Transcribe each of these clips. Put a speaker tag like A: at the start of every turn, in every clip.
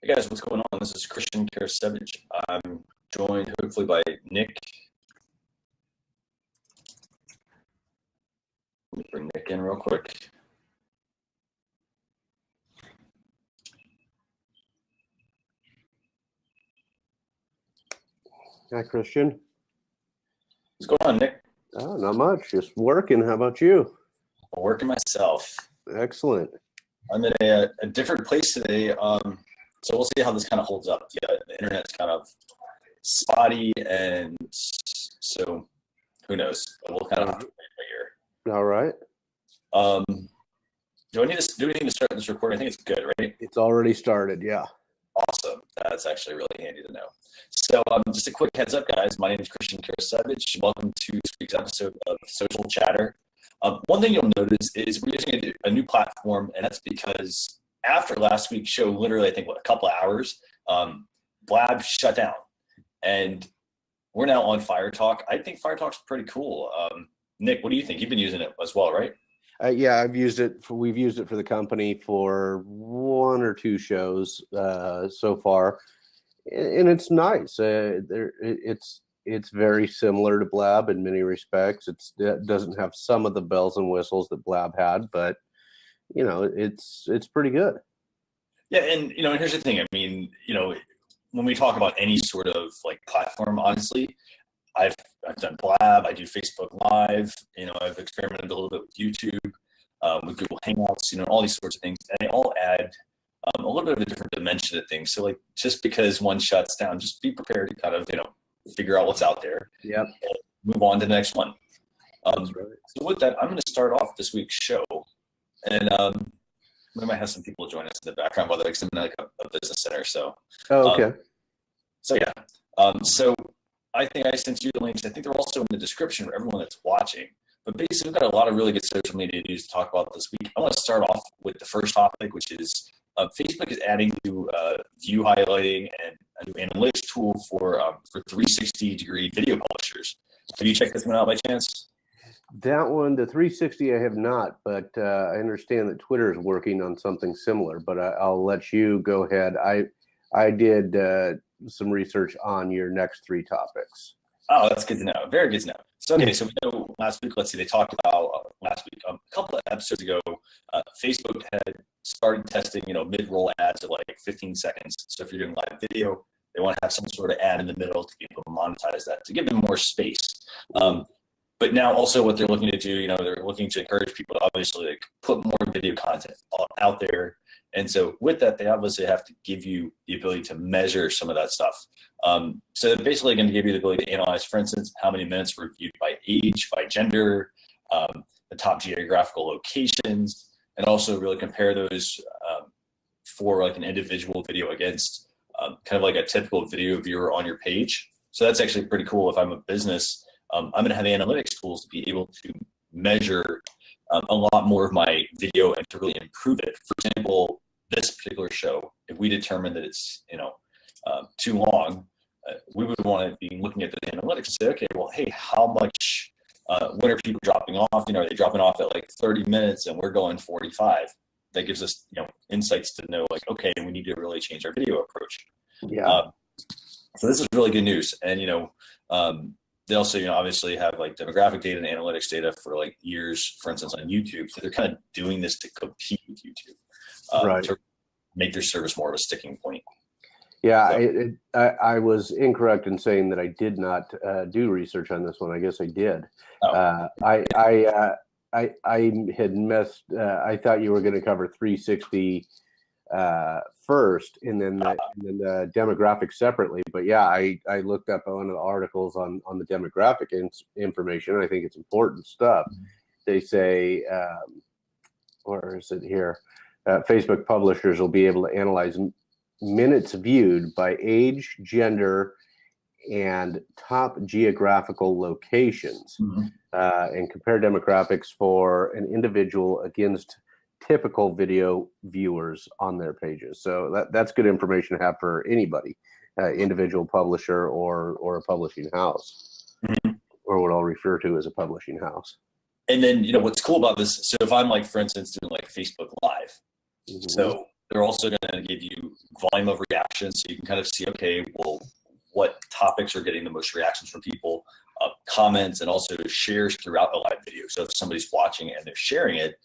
A: Hey guys, what's going on? This is Christian Karasevich. I'm joined hopefully by Nick. Let me bring Nick in real quick.
B: Hi, Christian.
A: What's going on, Nick?
B: Oh, not much. Just working. How about you?
A: I'm working myself.
B: Excellent.
A: I'm in a different place today, so we'll see how this kind of holds up. Yeah, the internet's kind of spotty, and so who knows? We'll kind of have to wait here.
B: All right.
A: Do I need to do anything to start this recording? I think it's good, right?
B: It's already started. Yeah.
A: Awesome. That's actually really handy to know. So just a quick heads up, guys. My name is Christian Karasevich. Welcome to this week's episode of Social Chatter. One thing you'll notice is we're using a new platform, and that's because after last week's show, literally, I think, a couple of hours, Blab shut down. And we're now on Fire Talk. I think Fire Talk's pretty cool. Nick, what do you think? You've been using it as well, right?
B: Yeah, we've used it for the company for one or two shows so far, and it's nice. It's very similar to Blab in many respects. It doesn't have some of the bells and whistles that Blab had, but it's pretty good.
A: Yeah, and here's the thing. I mean, when we talk about any sort of like platform, honestly, I've done Blab, I do Facebook Live, I've experimented a little bit with YouTube, with Google Hangouts, all these sorts of things, and they all add a little bit of a different dimension to things. So like, just because one shuts down, just be prepared to kind of, figure out what's out there.
B: Yep.
A: And move on to the next one.
B: Right.
A: So with that, I'm going to start off this week's show, and we might have some people join us in the background, whether it's in like a business center. So.
B: Oh, okay.
A: So yeah. So I think I sent you the links. I think they're also in the description for everyone that's watching. But basically, we've got a lot of really good social media news to talk about this week. I want to start off with the first topic, which is Facebook is adding new view highlighting and a new analytics tool for 360-degree video publishers. Have you checked this one out by chance?
B: That one, the 360, I have not, but I understand that Twitter is working on something similar. But I'll let you go ahead. I did some research on your next three topics.
A: Oh, that's good to know. Very good to know. So, okay, so we know last week, let's see, they talked about last week, a couple of episodes ago, Facebook had started testing, mid-roll ads of like 15 seconds. So if you're doing live video, they want to have some sort of ad in the middle to be able to monetize that, to give them more space. But now also what they're looking to do, they're looking to encourage people to obviously like put more video content out there. And so with that, they obviously have to give you the ability to measure some of that stuff. So they're basically going to give you the ability to analyze, for instance, how many minutes were viewed by age, by gender, the top geographical locations, and also really compare those for like an individual video against kind of like a typical video viewer on your page. So that's actually pretty cool. If I'm a business, I'm going to have analytics tools to be able to measure a lot more of my video and to really improve it. For example, this particular show, if we determine that it's too long, we would want to be looking at the analytics and say, okay, well, hey, how much, when are people dropping off? Are they dropping off at like 30 minutes and we're going 45? That gives us, insights to know like, okay, we need to really change our video approach.
B: Yeah.
A: So this is really good news. And, they also, obviously have like demographic data and analytics data for like years, for instance, on YouTube. So they're kind of doing this to compete with YouTube,
B: Right.
A: to make their service more of a sticking point.
B: Yeah, so, I was incorrect in saying that I did not do research on this one. I guess I did.
A: Oh.
B: I had messed. I thought you were going to cover 360 first, and then the demographics separately. But yeah, I looked up one of the articles on the demographic information. And I think it's important stuff. They say, or is it here? Facebook publishers will be able to analyze minutes viewed by age, gender, and top geographical locations, and compare demographics for an individual against typical video viewers on their pages. So that's good information to have for anybody, individual publisher or a publishing house, or what I'll refer to as a publishing house.
A: And then, what's cool about this, so if I'm like, for instance, doing like Facebook Live, so they're also going going to give you volume of reactions, so you can kind of see, okay, well, what topics are getting the most reactions from people, comments, and also shares throughout the live video. So if somebody's watching and they're sharing it,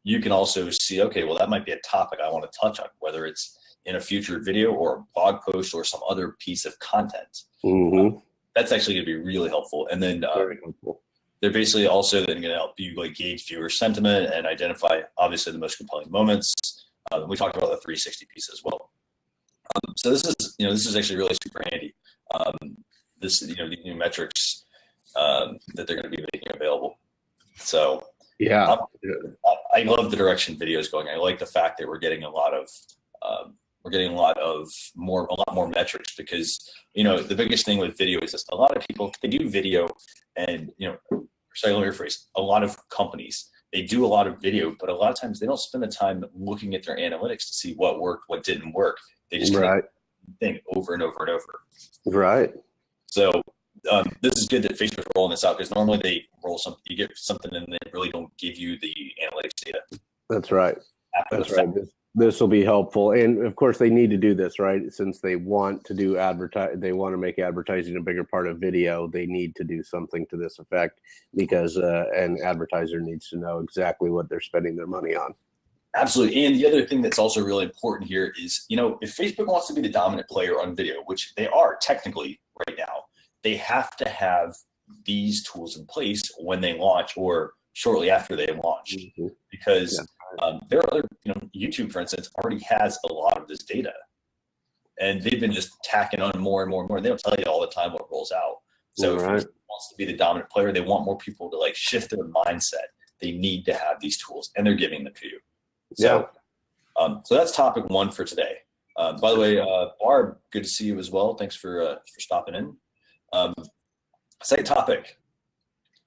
A: you can also see, okay, well, that might be a topic I want to touch on, whether it's in a future video or a blog post or some other piece of content. That's actually going to be really helpful. And then
B: Very helpful.
A: they're basically also then going to help you like gauge viewer sentiment and identify obviously the most compelling moments. We talked about the 360 piece as well. So this is actually really super handy. These new metrics that they're going to be making available. So
B: yeah,
A: I love the direction video is going. I like the fact that we're getting a lot more metrics, because the biggest thing with video is just a lot of people, they do video, and sorry, let me rephrase. A lot of companies, they do a lot of video, but a lot of times they don't spend the time looking at their analytics to see what worked, what didn't work. They just think over and over and over.
B: Right.
A: So this is good that Facebook's rolling this out, because normally they roll something, you get something, and they really don't give you the analytics data.
B: That's right. That's right. This will be helpful, and of course they need to do this, right? Since they want to do they want to make advertising a bigger part of video. They need to do something to this effect, because an advertiser needs to know exactly what they're spending their money on.
A: Absolutely. And the other thing that's also really important here is, if Facebook wants to be the dominant player on video, which they are technically right now, they have to have these tools in place when they launch or shortly after they launch, because there are other, YouTube, for instance, already has a lot of this data, and they've been just tacking on more and more and more. They don't tell you all the time what rolls out. So if Facebook wants to be the dominant player, they want more people to like shift their mindset. They need to have these tools, and they're giving them to you. So, so that's topic one for today. By the way, Barb, good to see you as well. Thanks for stopping in. Second topic,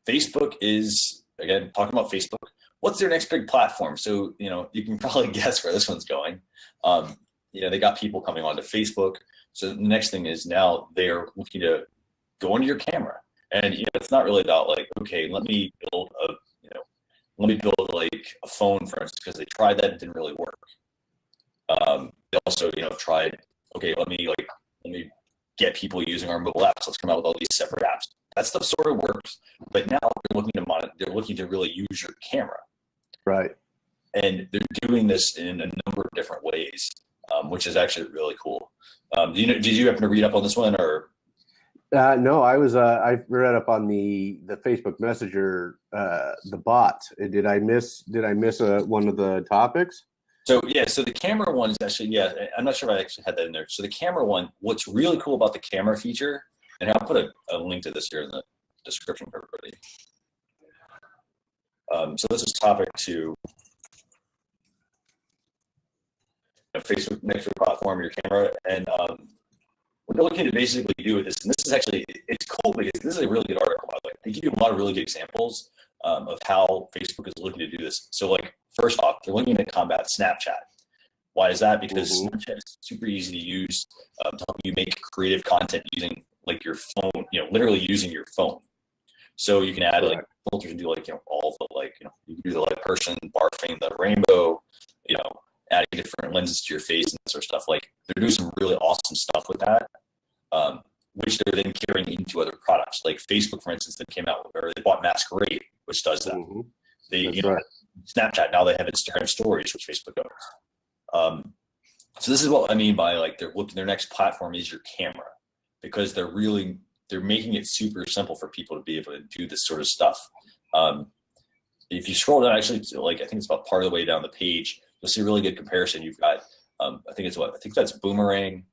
A: Facebook is, again, talking about Facebook. What's their next big platform? So, you can probably guess where this one's going. They got people coming onto Facebook. So the next thing is now they're looking to go into your camera. And, it's not really about like, okay, let me build like a phone, for instance, because they tried that, it didn't really work. They also, tried, okay, let me get people using our mobile apps. Let's come out with all these separate apps. That stuff sort of works, but now they're looking to monitor. They're looking to really use your camera,
B: right?
A: And they're doing this in a number of different ways, which is actually really cool. Did you happen to read up on this one, or?
B: No, I read up on the Facebook Messenger, the bot. Did I miss one of the topics?
A: So the camera one is actually, I'm not sure if I actually had that in there. So the camera one, what's really cool about the camera feature, and I'll put a link to this here in the description for everybody. So this is topic 2. Facebook next platform, your camera, and what they're looking to basically do with this, and this is actually, it's cool because this is a really good article, by the way. They give you a lot of really good examples of how Facebook is looking to do this. So like, first off, they're looking to combat Snapchat. Why is that? Because Snapchat is super easy to use to help you make creative content using like your phone, literally using your phone. So you can add like filters and do like, all the you can do the like person barfing the rainbow, adding different lenses to your face and that sort of stuff. Like, they're doing some really awesome stuff with that, which they're then carrying into other products. Like Facebook, for instance, that came out, or they bought Masquerade, which does that. Snapchat, now they have Instagram Stories, which Facebook owns. So this is what I mean by like their next platform is your camera, because they're making it super simple for people to be able to do this sort of stuff. If you scroll down, actually, like, I think it's about part of the way down the page, you'll see a really good comparison. You've got, I think that's Boomerang,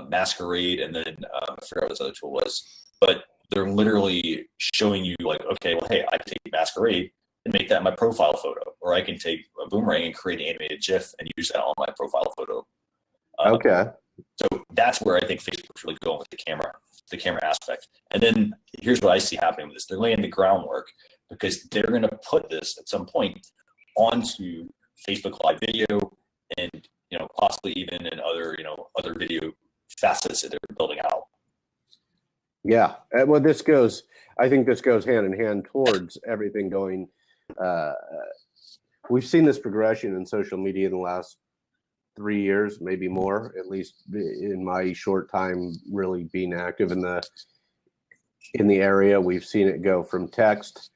A: Masquerade, and then I forgot what this other tool was, but they're literally showing you like, okay, well, hey, I can take Masquerade and make that my profile photo, or I can take a Boomerang and create an animated GIF and use that on my profile photo.
B: Okay.
A: So that's where I think Facebook's really going with the camera aspect. And then here's what I see happening with this. They're laying the groundwork, because they're going to put this at some point onto Facebook Live Video, and possibly even in other other video facets that they're building out.
B: Yeah, well, I think this goes hand in hand towards everything going. We've seen this progression in social media in the last 3 years, maybe more, at least in my short time really being active in the area. We've seen it go from text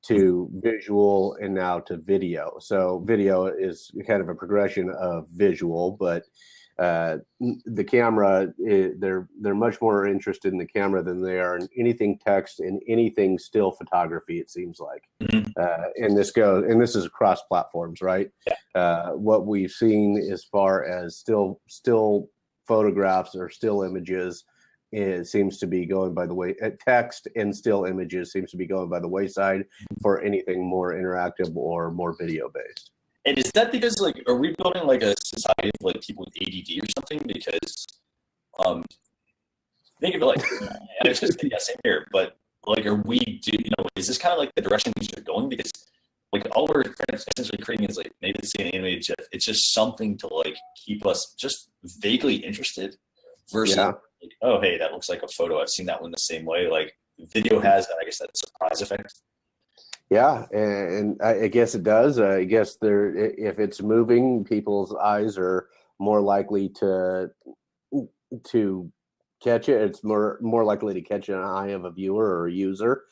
B: to visual and now to video. So video is kind of a progression of visual, but the camera, they're much more interested in the camera than they are in anything text and anything still photography, it seems like. And this is across platforms, right? What we've seen as far as still photographs or still images, it seems to be going by the way. Text and still images seems to be going by the wayside for anything more interactive or more video based.
A: And is that because, like, are we building like a society of like people with ADD or something? Because think of it like, and it's just, yeah, same here. But like, is this kind of like the direction things are going? Because like all we're essentially creating is like, maybe it's an animated GIF. It's just something to like keep us just vaguely interested versus like, oh, hey, that looks like a photo. I've seen that one the same way. Like video has that, I guess, that surprise effect.
B: Yeah, and I guess it does. I guess if it's moving, people's eyes are more likely to catch it. It's more likely to catch an eye of a viewer or a user.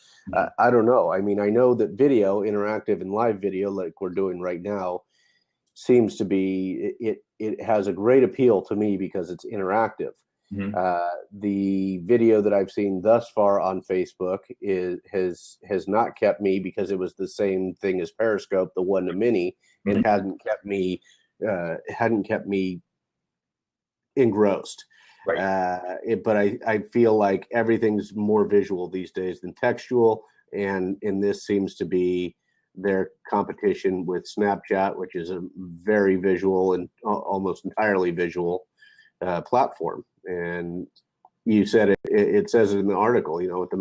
B: I don't know. I mean, I know that video, interactive and live video, like we're doing right now, seems to be it has a great appeal to me because it's interactive. The video that I've seen thus far on Facebook has not kept me, because it was the same thing as Periscope, the one to many, and hadn't kept me engrossed. Right. But I feel like everything's more visual these days than textual, and this seems to be their competition with Snapchat, which is a very visual and almost entirely visual platform. And you said it says it in the article, with the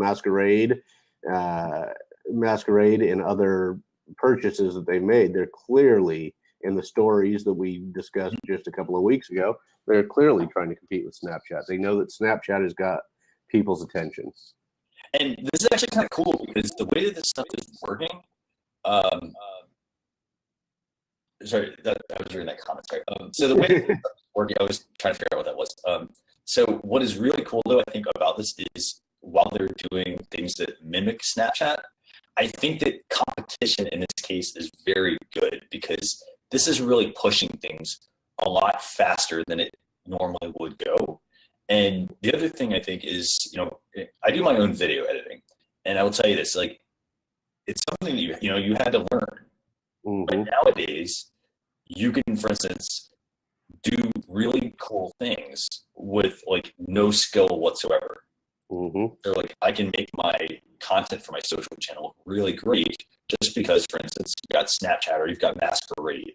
B: Masquerade and other purchases that they made, they're clearly, in the stories that we discussed just a couple of weeks ago, they're clearly trying to compete with Snapchat. They know that Snapchat has got people's attention.
A: And this is actually kind of cool because the way that this stuff is working, sorry, I was reading that comment. Sorry. So the way it's working, I was trying to figure out what that was. So what is really cool, though, I think, about this is while they're doing things that mimic Snapchat, I think that competition in this case is very good because this is really pushing things a lot faster than it normally would go. And the other thing I think is, I do my own video editing, and I will tell you this, like, it's something that you had to learn. But nowadays, you can, for instance, do really cool things with like no skill whatsoever. So like I can make my content for my social channel really great just because, for instance, you've got Snapchat or you've got Masquerade.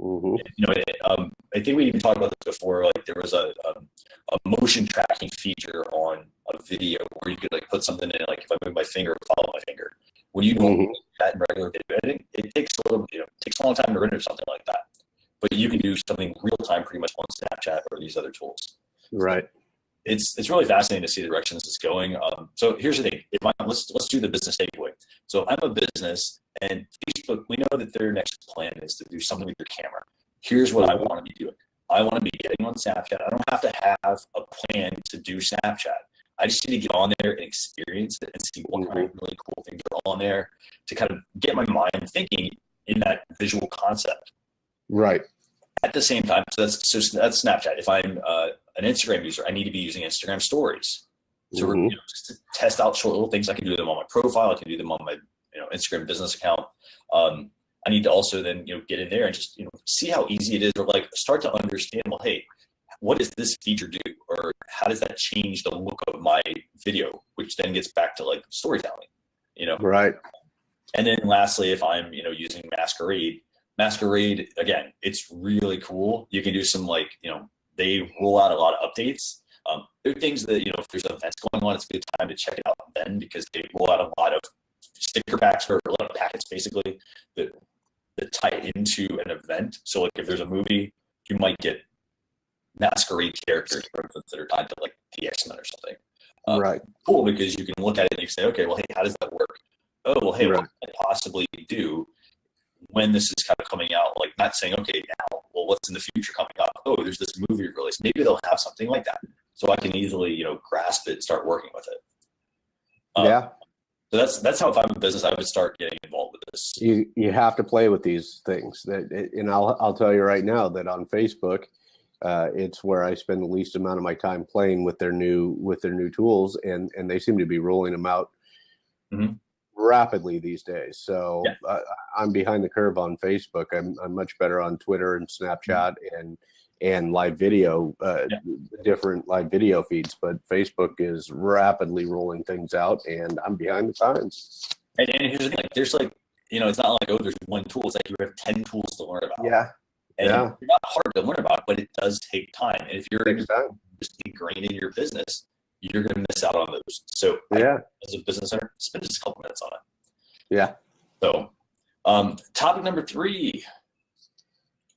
A: I think we even talked about this before. Like there was a motion tracking feature on a video where you could like put something in, like if I move my finger, follow my finger. When you do that in regular video editing, it takes a long time to render something like that. But you can do something real time pretty much on Snapchat or these other tools.
B: Right.
A: It's really fascinating to see the direction this is going. So here's the thing. Let's do the business takeaway. So I'm a business, and Facebook, we know that their next plan is to do something with your camera. Here's what I want to be doing. I want to be getting on Snapchat. I don't have to have a plan to do Snapchat. I just need to get on there and experience it and see what kind of really cool things are on there to kind of get my mind thinking in that visual concept.
B: Right.
A: At the same time, so that's Snapchat. If I'm an Instagram user, I need to be using Instagram stories. So just to test out short little things. I can do them on my profile. I can do them on my Instagram business account. I need to also then get in there and just see how easy it is, or like start to understand. Well, hey, what does this feature do, or how does that change the look of my video, which then gets back to like storytelling.
B: Right.
A: And then lastly, if I'm using Masquerade, again, it's really cool. You can do some they roll out a lot of updates. There are things that, if there's events going on, it's a good time to check it out then, because they roll out a lot of sticker packs or a lot of packets basically that tie into an event. So like if there's a movie, you might get Masquerade characters, for instance, that are tied to like the X-Men or something.
B: Right.
A: Cool, because you can look at it and you say, okay, well, hey, how does that work? Oh, well, hey, what can I possibly do when this is kind of coming out, like not saying, okay, now, well, what's in the future coming up? Oh, there's this movie release. Maybe they'll have something like that. So I can easily, grasp it and start working with it.
B: Yeah.
A: So that's how, if I'm in business, I would start getting involved with this.
B: You have to play with these things. And I'll tell you right now that on Facebook, it's where I spend the least amount of my time playing with their new tools, and they seem to be rolling them out rapidly these days. So yeah. I'm behind the curve on Facebook. I'm much better on Twitter and Snapchat and live video, different live video feeds. But Facebook is rapidly rolling things out, and I'm behind the times.
A: And here's the thing: like, there's it's not like, oh, there's one tool. It's like you have 10 tools to learn about.
B: Yeah.
A: And they're not hard to learn about, but it does take time. And if you're just ingrained in your business, you're going to miss out on those. So as a business owner, spend just a couple minutes on it.
B: Yeah.
A: So topic number 3,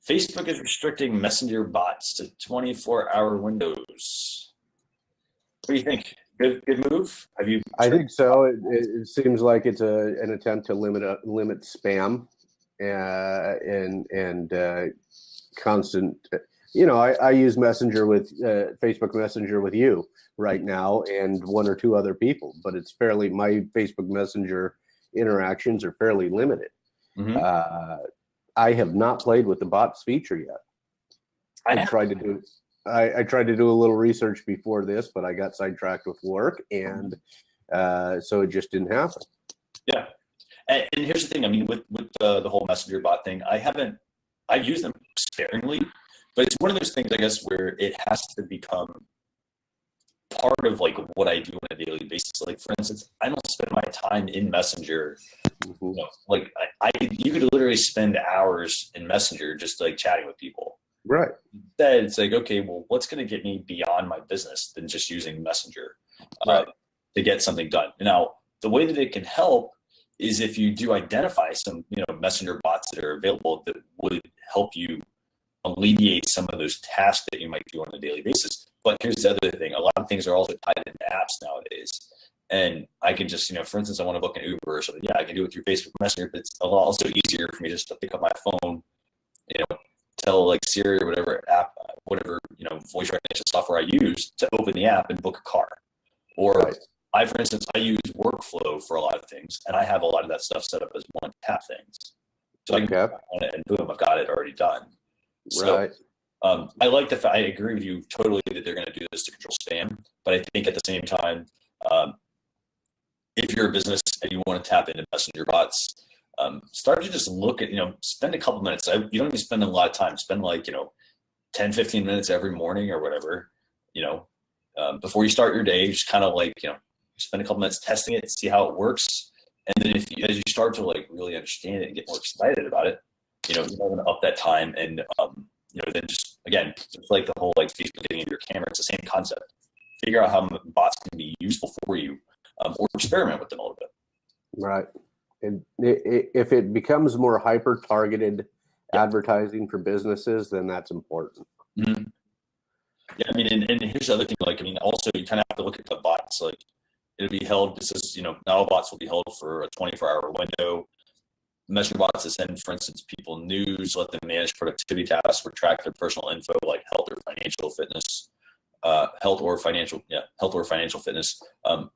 A: Facebook is restricting messenger bots to 24-hour windows. What do you think? Good move?
B: I think so. It seems like it's an attempt to limit spam and constant. I use Messenger with Facebook Messenger with you right now and one or two other people, but it's my Facebook Messenger interactions are fairly limited. I have not played with the bots feature yet. I tried to do a little research before this, but I got sidetracked with work, and so it just didn't happen.
A: Yeah, and here's the thing. I mean, with the whole messenger bot thing, I've used them sparingly, but it's one of those things, I guess, where it has to become part of like what I do on a daily basis. Like, for instance, I don't spend my time in Messenger. Like you could literally spend hours in Messenger just like chatting with people.
B: Right.
A: Instead, it's like, okay, well, what's going to get me beyond my business than just using Messenger to get something done? Now, the way that it can help is if you do identify some, Messenger bots that are available that would help you alleviate some of those tasks that you might do on a daily basis. But here's the other thing. A lot of things are also tied into apps nowadays. And I can just, for instance, I want to book an Uber or something. Yeah, I can do it through Facebook Messenger, but it's also easier for me just to pick up my phone, tell like Siri or whatever app, whatever, voice recognition software I use to open the app and book a car. Or for instance, I use Workflow for a lot of things, and I have a lot of that stuff set up as one-tap things. So I can click on it and boom, I've got it already done. So, I like the fact, I agree with you totally that they're going to do this to control spam, but I think at the same time, if you're a business and you want to tap into messenger bots, start to just look at, spend a couple minutes. You don't even spend a lot of time. Spend like, 10, 15 minutes every morning or whatever, before you start your day, just kind of like, spend a couple minutes testing it, see how it works. And then as you start to like really understand it and get more excited about it, you're going to up that time. And, then just, again, just like the whole like Facebook getting into your camera, it's the same concept. Figure out how bots can be useful for you, or experiment with them a little bit. Right.
B: And if it becomes more hyper-targeted advertising for businesses, then that's important.
A: Mm-hmm. Yeah, I mean, and here's the other thing. Like, I mean, also you kind of have to look at the bots. Like, it'll be held. This is, not all bots will be held for a 24-hour window. Messenger bots to send, for instance, people news, let them manage productivity tasks, or track their personal info like health or financial fitness. Health or financial fitness.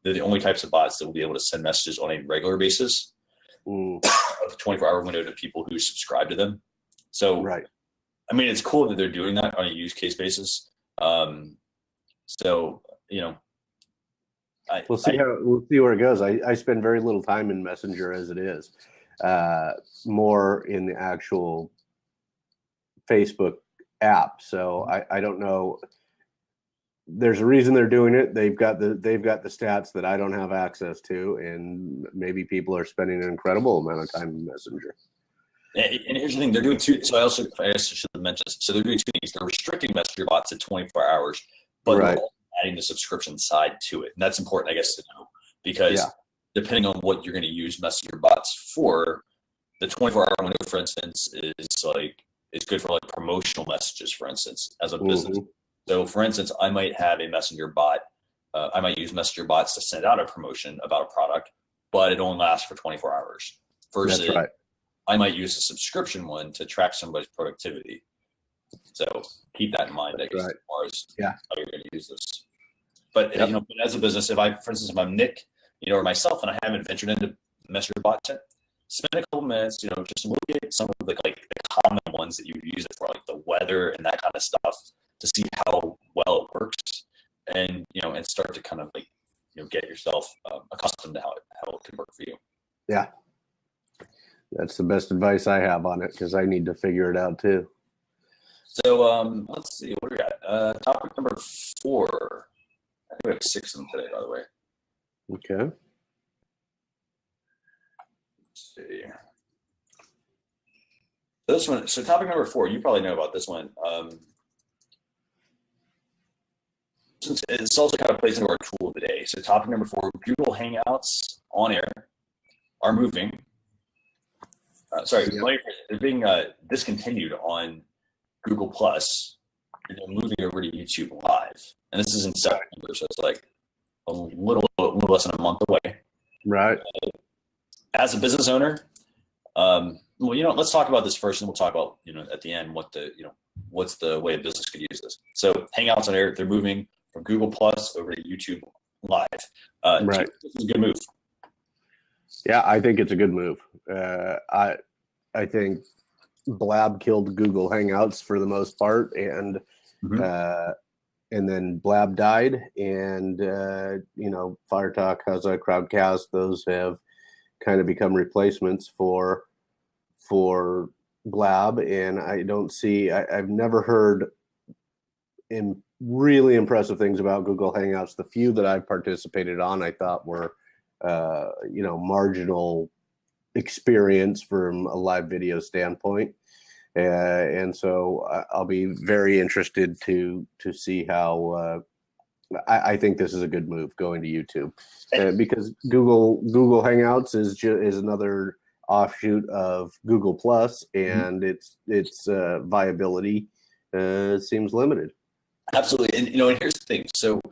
A: They're the only types of bots that will be able to send messages on a regular basis. Of a 24-hour window to people who subscribe to them. So, I mean, it's cool that they're doing that on a use case basis.
B: We'll see where it goes. I spend very little time in Messenger as it is, more in the actual Facebook app. So I don't know. There's a reason they're doing it. They've got the stats that I don't have access to, and maybe people are spending an incredible amount of time in Messenger.
A: And here's the thing: they're doing two. So I should have mentioned this. So they're doing two things. They're restricting Messenger bots to 24 hours, but they're also adding the subscription side to it, and that's important, I guess, to know, because depending on what you're going to use Messenger bots for, the 24-hour window, for instance, is good for like promotional messages, for instance, as a business. So, for instance, I might have a messenger bot. I might use messenger bots to send out a promotion about a product, but it only lasts for 24 hours. Versus, I might use a subscription one to track somebody's productivity. So keep that in mind, I guess,
B: Right.
A: as far as
B: Yeah.
A: how you're going to use this. But
B: Yep.
A: you know, as a business, for instance, if I'm Nick, you know, or myself, and I haven't ventured into messenger bot yet, spend a couple minutes, you know, just look at some of the common ones that you use it for, like the weather and that kind of stuff, to see how well it works, and you know, and start to kind of get yourself accustomed to how it can work for you.
B: Yeah. That's the best advice I have on it, because I need to figure it out too.
A: So let's see, what do we got? Topic number 4. I think we have 6 of them today, by the way.
B: Okay.
A: Let's see. This one, so topic number 4, you probably know about this one. Since it's also kind of plays into our tool of the day. So topic number 4, Google Hangouts on air are moving. They're being discontinued on Google Plus, and they're moving over to YouTube Live. And this is in September, so it's like a little less than a month away.
B: Right.
A: As a business owner, well, you know, let's talk about this first, and we'll talk about, you know, at the end what's the way a business could use this. So Hangouts on air, they're moving from Google Plus over to YouTube Live.
B: Right.
A: This is a good move.
B: Yeah, I think it's a good move. I think Blab killed Google Hangouts for the most part, and then Blab died, and you know, Fire Talk, Huzza, Crowdcast, those have kind of become replacements for Blab, and I don't see. I've never heard really impressive things about Google Hangouts. The few that I've participated on, I thought were you know, marginal experience from a live video standpoint, and so I'll be very interested to see how. I think this is a good move, going to YouTube, because Google Hangouts is another offshoot of Google Plus, and its viability seems limited.
A: Absolutely, and you know, and here's the thing. So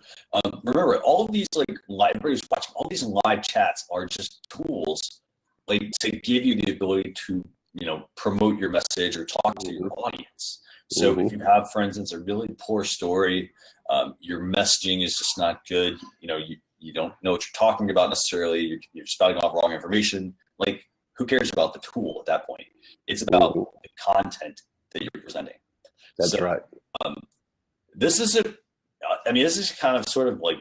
A: remember, all of these libraries watching, all these live chats are just tools to give you the ability to, you know, promote your message or talk to your audience. So if you have, for instance, a really poor story, your messaging is just not good. You know, you don't know what you're talking about necessarily. You're spouting off wrong information. Like, who cares about the tool at that point? It's about the content that you're presenting.
B: That's right.
A: This is this is kind of sort of like,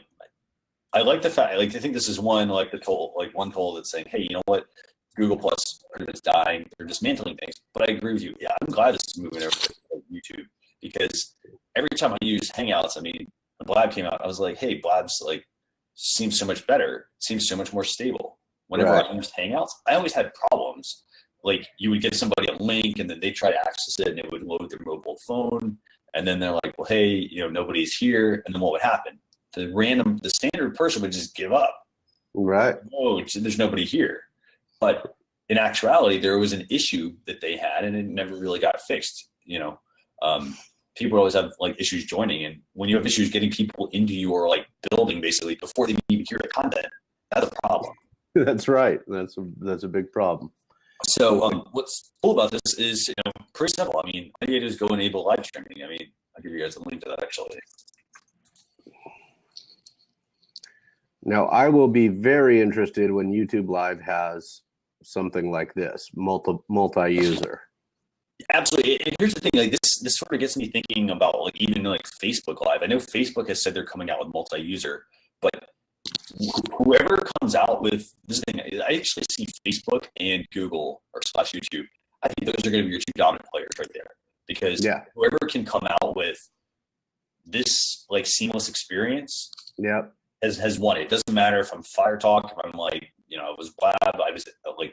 A: I like the fact, I think this is one one tool that's saying, hey, you know what, Google Plus is dying, they're dismantling things. But I agree with you. Yeah, I'm glad this is moving over to YouTube, because every time I use Hangouts, I mean, when Blab came out, I was like, hey, Blab's seems so much better, seems so much more stable. Whenever I used Hangouts, I always had problems. Like, you would give somebody a link, and then they try to access it, and it would load their mobile phone. And then they're like, well, hey, you know, nobody's here. And then what would happen? The standard person would just give up.
B: Right.
A: Oh, there's nobody here. But in actuality, there was an issue that they had, and it never really got fixed. You know, people always have issues joining. And when you have issues getting people into your building, basically, before they even hear the content, that's a problem.
B: That's right. That's a big problem.
A: So what's cool about this is, you know, pretty simple. I mean, all you do is go enable live streaming. I mean, I'll give you guys a link to that actually.
B: Now, I will be very interested when YouTube Live has something like this, multi-user.
A: Absolutely. And here's the thing, this sort of gets me thinking about even Facebook Live. I know Facebook has said they're coming out with multi-user, but whoever comes out with this thing, I actually see Facebook and Google or /YouTube. I think those are going to be your two dominant players right there, because whoever can come out with this seamless experience, has won it. It doesn't matter if I'm Fire Talk, if I'm it was Blab, I was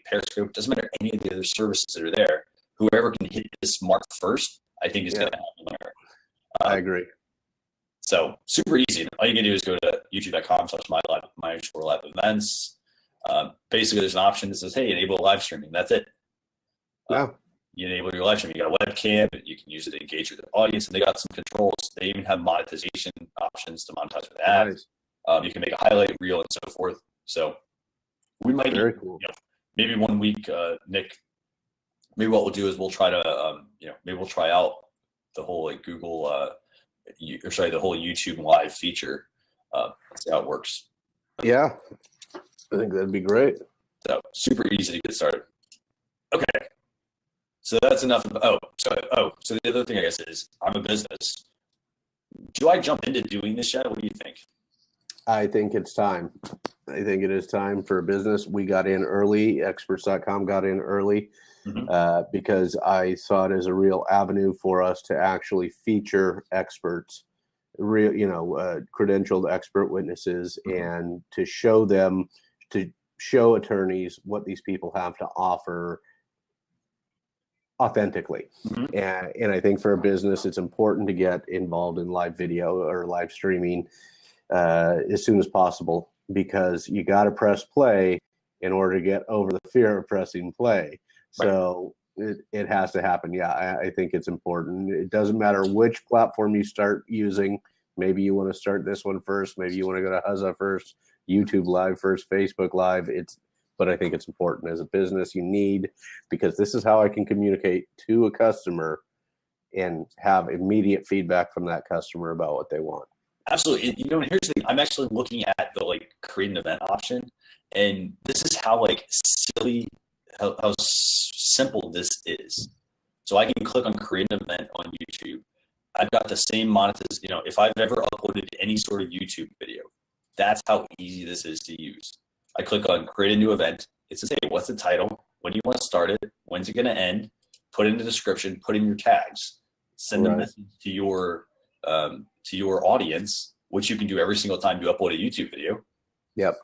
A: Periscope. It doesn't matter any of the other services that are there. Whoever can hit this mark first, I think is going to have the winner.
B: I agree.
A: So super easy. All you can do is go to youtube.com/my_live events. Basically, there's an option that says, hey, enable live streaming. That's it. You enable your live streaming. You got a webcam. You can use it to engage with the audience, and they got some controls. They even have monetization options to monetize with ads. Nice. You can make a highlight reel and so forth. So we might,
B: very cool.
A: Maybe one week, Nick, maybe what we'll do is we'll try to, maybe we'll try out the whole like Google, the whole YouTube Live feature. See how it works.
B: Yeah, I think that'd be great.
A: So super easy to get started. Okay, so that's enough. So the other thing I guess is I'm a business. Do I jump into doing this yet? What do you think?
B: I think it's time. I think it is time for a business. We got in early. Experts.com got in early because I saw it as a real avenue for us to actually feature experts, credentialed expert witnesses, and to show them, to show attorneys what these people have to offer authentically. And I think for a business, it's important to get involved in live video or live streaming as soon as possible, because you got to press play in order to get over the fear of pressing play. Right. So it has to happen. Yeah, I think it's important. It doesn't matter which platform you start using. Maybe you want to start this one first. Maybe you want to go to Huzza first, YouTube Live first, Facebook Live. But I think it's important as a business. You need, because this is how I can communicate to a customer and have immediate feedback from that customer about what they want.
A: Absolutely. Here's the thing. I'm actually looking at the create an event option, and this is how silly, how simple this is. So I can click on create an event on YouTube. I've got the same monetization. If I've ever uploaded any sort of YouTube video, that's how easy this is to use. I click on create a new event. It says, hey, what's the title? When do you want to start it? When's it going to end? Put in the description, put in your tags, send a message to your audience, which you can do every single time you upload a YouTube video.
B: Yep.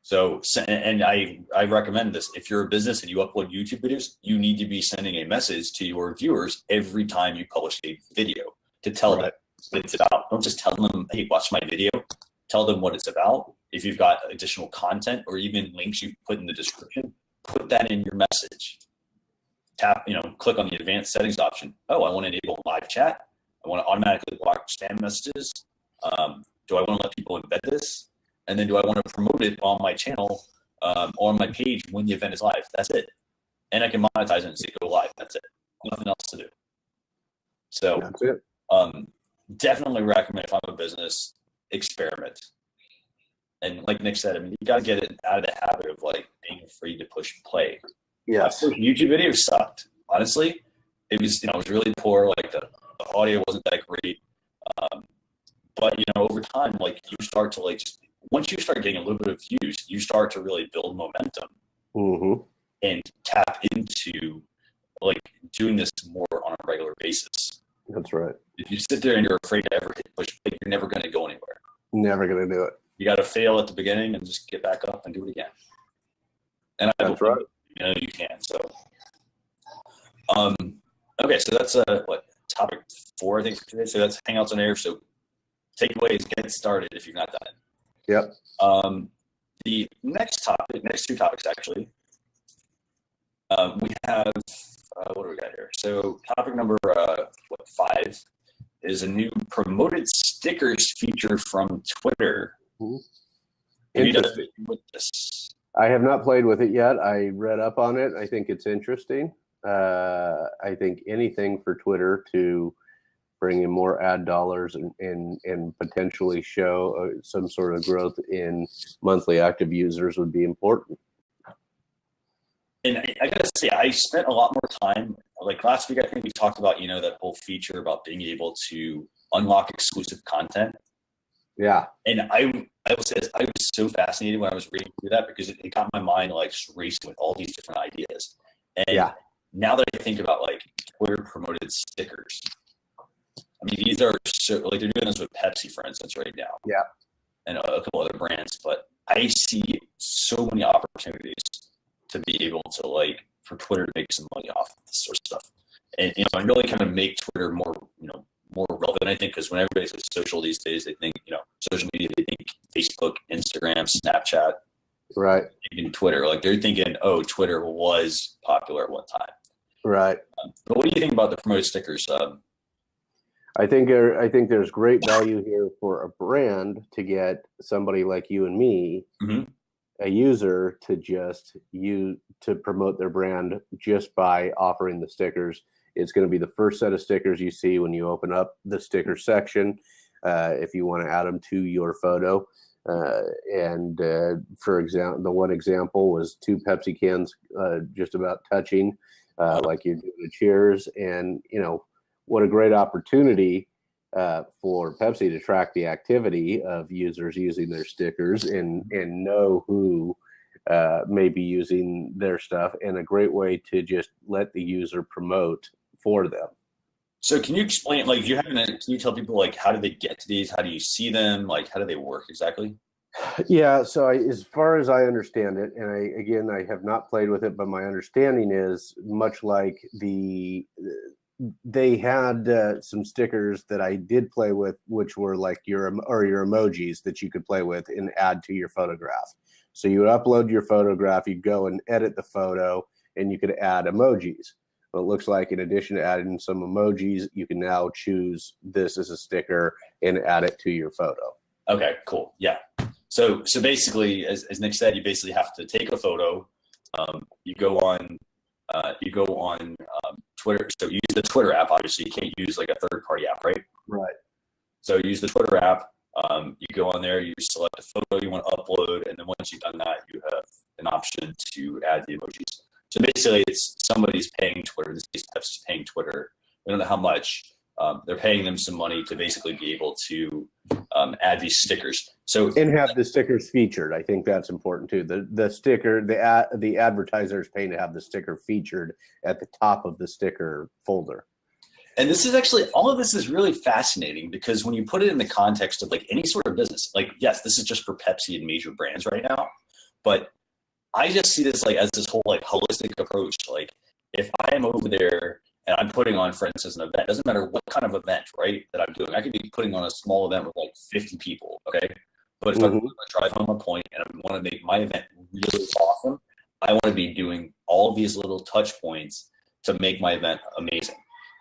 A: So, and I recommend this. If you're a business and you upload YouTube videos, you need to be sending a message to your viewers every time you publish a video to tell them what it's about. Don't just tell them, hey, watch my video. Tell them what it's about. If you've got additional content or even links you put in the description, put that in your message. Click on the advanced settings option. Oh, I want to enable live chat. I want to automatically block spam messages. Do I want to let people embed this? And then do I want to promote it on my channel or on my page when the event is live? That's it. And I can monetize it and say go live. That's it. Nothing else to do. So
B: that's it.
A: Definitely recommend, if I'm a business, experiment. And like Nick said, you got to get it out of the habit of being afraid to push play.
B: Yes.
A: YouTube video sucked. Honestly, it was it was really poor. The audio wasn't that great. But over time, you start to once you start getting a little bit of views, you start to really build momentum and tap into doing this more on a regular basis.
B: That's right. If
A: you sit there and you're afraid to ever hit push play, you're never going to go anywhere.
B: Never going to do it.
A: You got to fail at the beginning and just get back up and do it again. And
B: that's right.
A: You can. So, okay, so that's topic 4, I think, for today. So that's Hangouts on Air. So takeaways, get started if you've not done it.
B: Yep.
A: The next 2 topics actually. We have what do we got here? So topic number 5 is a new promoted stickers feature from Twitter.
B: Interesting.
A: With this?
B: I have not played with it yet. I read up on it. I think it's interesting. I think anything for Twitter to bring in more ad dollars and potentially show some sort of growth in monthly active users would be important.
A: And I gotta say, I spent a lot more time, last week, I think we talked about, that whole feature about being able to unlock exclusive content.
B: Yeah.
A: And I will say this, I was so fascinated when I was reading through that, because it got my mind just racing with all these different ideas. And now that I think about Twitter promoted stickers, these are so they're doing this with Pepsi, for instance, right now.
B: Yeah.
A: And a couple other brands, but I see so many opportunities to be able to for Twitter to make some money off of this sort of stuff, and and really kind of make Twitter more more relevant. I think, because when everybody says social these days, they think social media, they think Facebook, Instagram, Snapchat,
B: right?
A: Even Twitter. They're thinking, oh, Twitter was popular at one time,
B: right?
A: But what do you think about the promoted stickers?
B: I think there's great value here for a brand to get somebody like you and me a user to just to promote their brand just by offering the stickers. It's going to be the first set of stickers you see when you open up the sticker section, if you want to add them to your photo. And for example, the one example was 2 Pepsi cans just about touching, like you're doing a cheers. And, you know, what a great opportunity for Pepsi to track the activity of users using their stickers and know who may be using their stuff, and a great way to just let the user promote for them.
A: So can you explain, like, can you tell people, like, how do they get to these? How do you see them? Like, how do they work exactly?
B: Yeah, so as far as I understand it, and I have not played with it, but my understanding is much like they had some stickers that I did play with, which were like your emojis that you could play with and add to your photograph. So you would upload your photograph, you'd go and edit the photo, and you could add emojis. Well, it looks like in addition to adding some emojis, you can now choose this as a sticker and add it to your photo.
A: Okay, cool. Yeah. So basically, as Nick said, you basically have to take a photo. You go on Twitter. So use the Twitter app. Obviously, you can't use like a third-party app, right?
B: Right.
A: So use the Twitter app. You go on there. You select the photo you want to upload, and then once you've done that, you have an option to add the emojis. So basically, it's somebody's paying Twitter. This case, Pepsi's paying Twitter. We don't know how much. They're paying them some money to basically be able to add these stickers. So
B: and have the stickers featured. I think that's important too. The sticker, the advertiser is paying to have the sticker featured at the top of the sticker folder.
A: And this is actually, all of this is really fascinating, because when you put it in the context of like any sort of business, like, yes, this is just for Pepsi and major brands right now, but I just see this like as this whole like holistic approach. Like, if I am over there and I'm putting on, for instance, an event, doesn't matter what kind of event, right, that I'm doing. I could be putting on a small event with like 50 people, okay? But if I'm going to drive home a point and I want to make my event really awesome, I want to be doing all these little touch points to make my event amazing.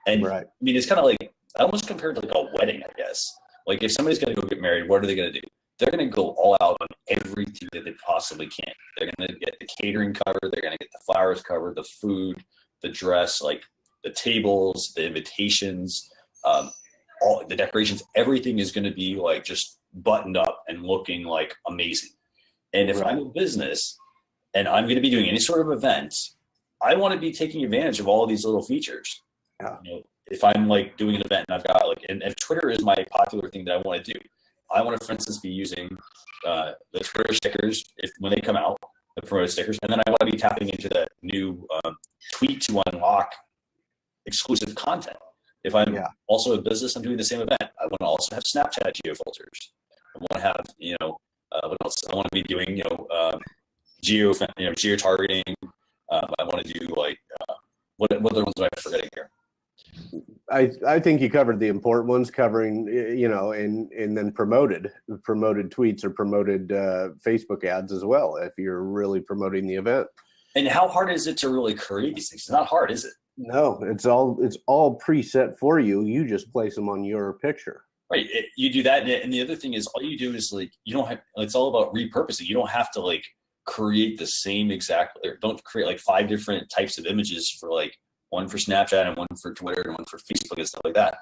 A: And right. I mean, it's kind of like, I almost compared to like a wedding, I guess. Like, if somebody's going to go get married, what are they going to do? They're going to go all out on everything that they possibly can. They're going to get the catering covered. They're going to get the flowers covered, the food, the dress, like the tables, the invitations, all the decorations. Everything is going to be like just buttoned up and looking like amazing. And if I'm a business and I'm going to be doing any sort of events, I want to be taking advantage of all of these little features. Yeah. You know, if I'm like doing an event and I've got like, and if Twitter is my popular thing that I want to do, I want to, for instance, be using the Twitter stickers when they come out, the promoted stickers, and then I want to be tapping into the new tweet to unlock exclusive content. If I'm also a business, I'm doing the same event. I want to also have Snapchat geo filters. I want to have, what else? I want to be doing, geo targeting. I want to do like, what other ones am I forgetting here?
B: I think you covered the important ones, covering, and then promoted tweets or promoted Facebook ads as well, if you're really promoting the event.
A: And how hard is it to really create these things? It's not hard, is it?
B: No, it's all preset for you. You just place them on your picture.
A: Right. You do that. And the other thing is, all you do is like, you don't have, it's all about repurposing. You don't have to like create the same exact, or don't create like 5 different types of images for like, one for Snapchat and one for Twitter and one for Facebook and stuff like that.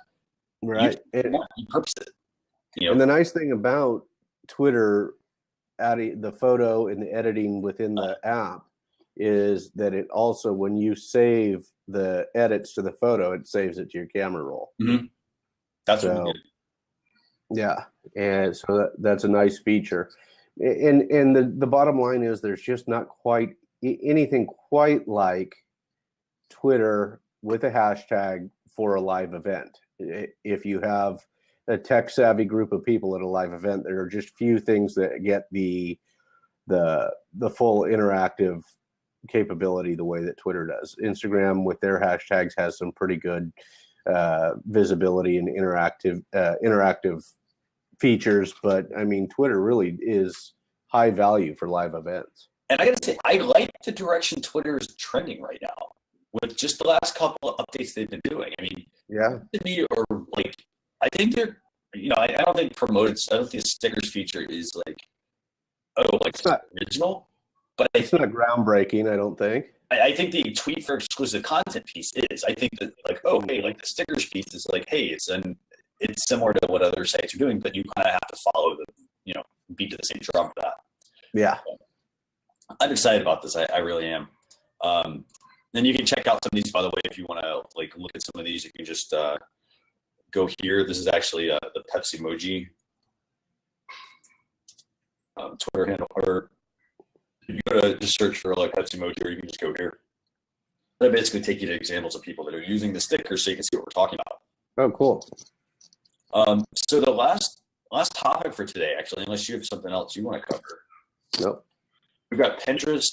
B: Right.
A: You purpose it.
B: And the nice thing about Twitter, adding the photo and the editing within the app, is that it also, when you save the edits to the photo, it saves it to your camera roll.
A: Mm-hmm. That's really good.
B: Yeah. And so that's a nice feature. And the bottom line is, there's just not quite anything quite like Twitter with a hashtag for a live event. If you have a tech savvy group of people at a live event, there are just few things that get the full interactive capability the way that Twitter does. Instagram with their hashtags has some pretty good visibility and interactive features, but I mean, Twitter really is high value for live events.
A: And I gotta say, I like the direction Twitter is trending right now, with just the last couple of updates they've been doing. I mean, to me, or like, I think they're, I don't think the stickers feature is like oh, like
B: It's not
A: original. But
B: it's not groundbreaking, I don't think.
A: I think the tweet for exclusive content piece is. I think that like, oh, hey, like the stickers piece is like, hey, it's similar to what other sites are doing, but you kind of have to follow the, beat to the same drum for that.
B: Yeah.
A: I'm excited about this. I really am. Then you can check out some of these, by the way, if you want to like look at some of these. You can just go here. This is actually the Pepsi emoji Twitter handle, or you go to just search for like Pepsi emoji, or you can just go here. That basically take you to examples of people that are using the stickers, so you can see what we're talking about.
B: Oh, cool.
A: So the last topic for today, actually, unless you have something else you want to cover.
B: Nope.
A: We've got Pinterest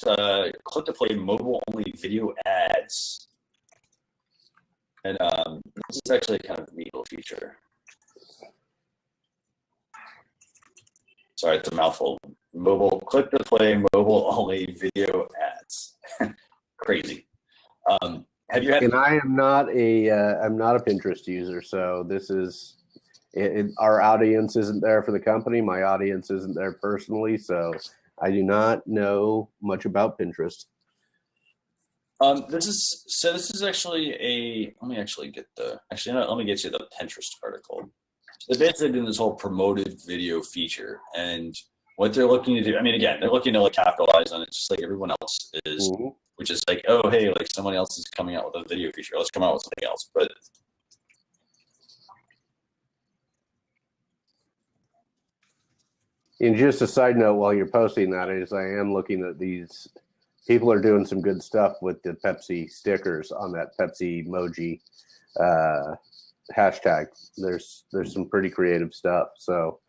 A: click to play mobile only video ads. And this is actually kind of a neat little feature. Sorry, it's a mouthful. Click to play mobile only video ads. Crazy. Have you had?
B: And I am not I'm not a Pinterest user, so this is our audience isn't there for the company. My audience isn't there personally, so I do not know much about Pinterest.
A: This is actually let me get you the Pinterest article. So they're basically doing this whole promoted video feature, and what they're looking to do, I mean, again, they're looking to like capitalize on it just like everyone else is, which is like, oh, hey, like someone else is coming out with a video feature. Let's come out with something else. But
B: and just a side note, while you're posting that, is I am looking at these. People are doing some good stuff with the Pepsi stickers on that Pepsi emoji hashtag. There's some pretty creative stuff. So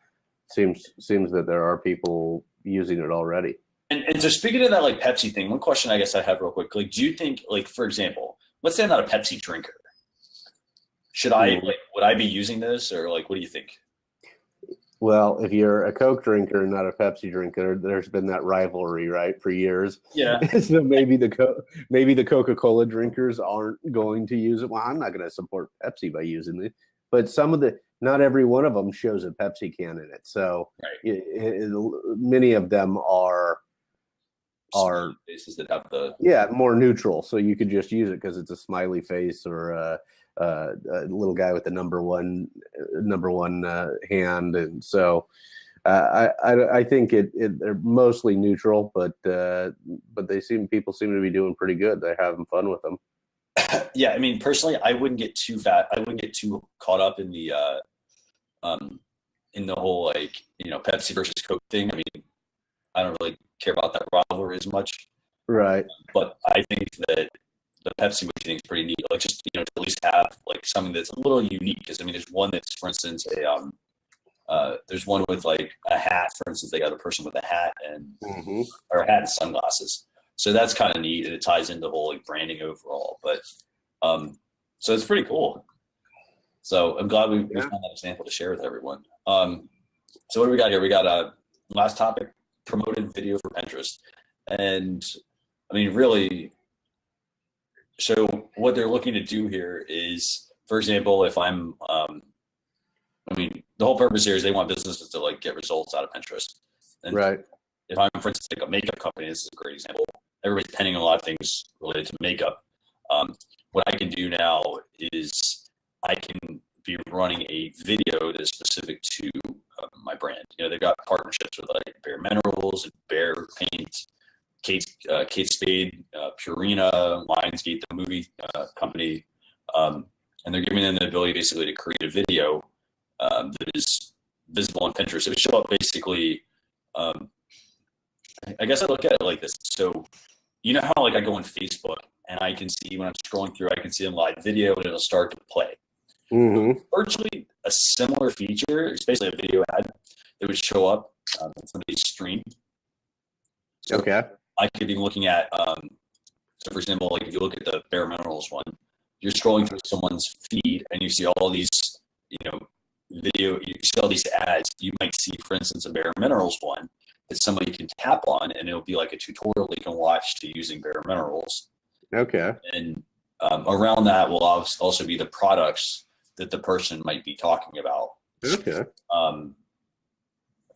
B: seems that there are people using it already.
A: And so speaking of that like Pepsi thing, one question I guess I have real quick, like, do you think, like, for example, let's say I'm not a Pepsi drinker. Would I be using this, or like, what do you think?
B: Well, if you're a Coke drinker and not a Pepsi drinker, there's been that rivalry, right, for years.
A: Yeah.
B: So maybe the Coca-Cola drinkers aren't going to use it. Well, I'm not going to support Pepsi by using it, but not every one of them shows a Pepsi can in it. So many of them are
A: faces that have the
B: more neutral. So you could just use it because it's a smiley face or a little guy with the number one hand, and so I think they're mostly neutral, but people seem to be doing pretty good. They're having fun with them.
A: Yeah, I mean, personally, I wouldn't get too caught up in the whole like Pepsi versus Coke thing. I mean, I don't really care about that rivalry as much,
B: right?
A: But I think that the Pepsi emoji thing is pretty neat. Like, just to at least have like something that's a little unique. Because I mean, there's one that's, for instance, there's one with like a hat. For instance, they got a person with a hat or a hat and sunglasses. So that's kind of neat, and it ties into the whole like branding overall. But so it's pretty cool. So I'm glad we found that example to share with everyone. So what do we got here? We got last topic: promoted video for Pinterest, and I mean, really. So what they're looking to do here is, for example, if I'm, the whole purpose here is they want businesses to like get results out of Pinterest. And
B: right.
A: If I'm, for instance, like a makeup company, this is a great example. Everybody's penning a lot of things related to makeup. What I can do now is I can be running a video that's specific to my brand. They've got partnerships with like Bare Minerals, Bear Paint, Kate Spade, Purina, Lionsgate, the movie company, and they're giving them the ability basically to create a video that is visible on Pinterest. It would show up basically. I guess I look at it like this. So, how like I go on Facebook and I can see when I'm scrolling through, I can see a live video and it'll start to play. Virtually a similar feature. It's basically a video ad that would show up on somebody's stream. So
B: okay.
A: I could be looking at, so for example, like if you look at the Bare Minerals one, you're scrolling through someone's feed and you see all these, you see all these ads. You might see, for instance, a Bare Minerals one that somebody can tap on, and it'll be like a tutorial you can watch to using Bare Minerals.
B: Okay.
A: And around that will also be the products that the person might be talking about.
B: Okay.